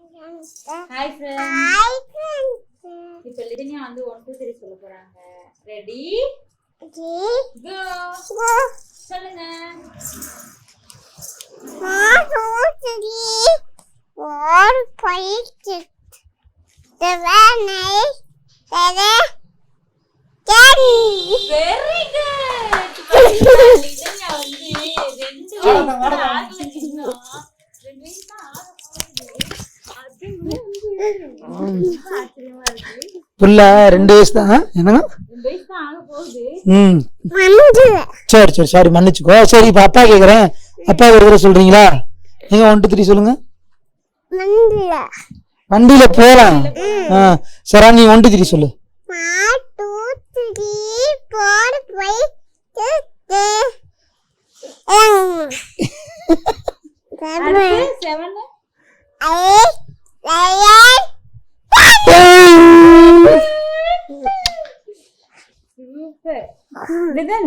Hi friends. இப்போ லிதன்யா வந்து 1 2 3 சொல்ல போறாங்க. ரெடி? go. சொல்லுங்க. 1 2 3 4 5 6 7 8 Very good. லிதன்யா வந்து 2 வயசு ஆகல இன்னும். 2 வயசு தான் ஆக புள்ள 2 வயசு தான். என்னங்க 2 வயசு தான் ஆக போகுது. சரி சரி சாரி மன்னிச்சுக்கோ. சரி இப்ப அப்பா கேக்குறேன், அப்பா ஒரு தடவை சொல்றீங்களா? நீங்க 1 2 3 சொல்லுங்க. வண்டியில போலாம். சரி நீ 1 2 3 சொல்லு. 1 2 3 4 5 6 7 Super. Lidan,